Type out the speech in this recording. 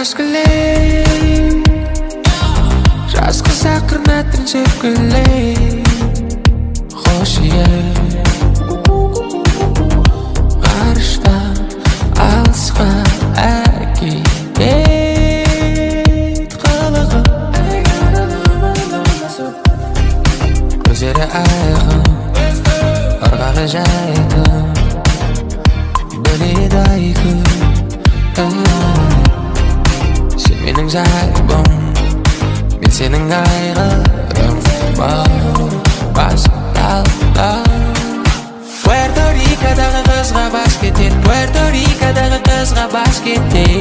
жас гүлей жас қызақ қырнатын сөкілей хош ие ғарыштан алысқа әкет қылығы көздері айқын ырғағы жайқын біледі айкүн сен менің жайбым мен сенің айғырым басқалда Puerto Rico'дағы қызға бас кетеді Puerto Rico'дағы қызға бас кетеді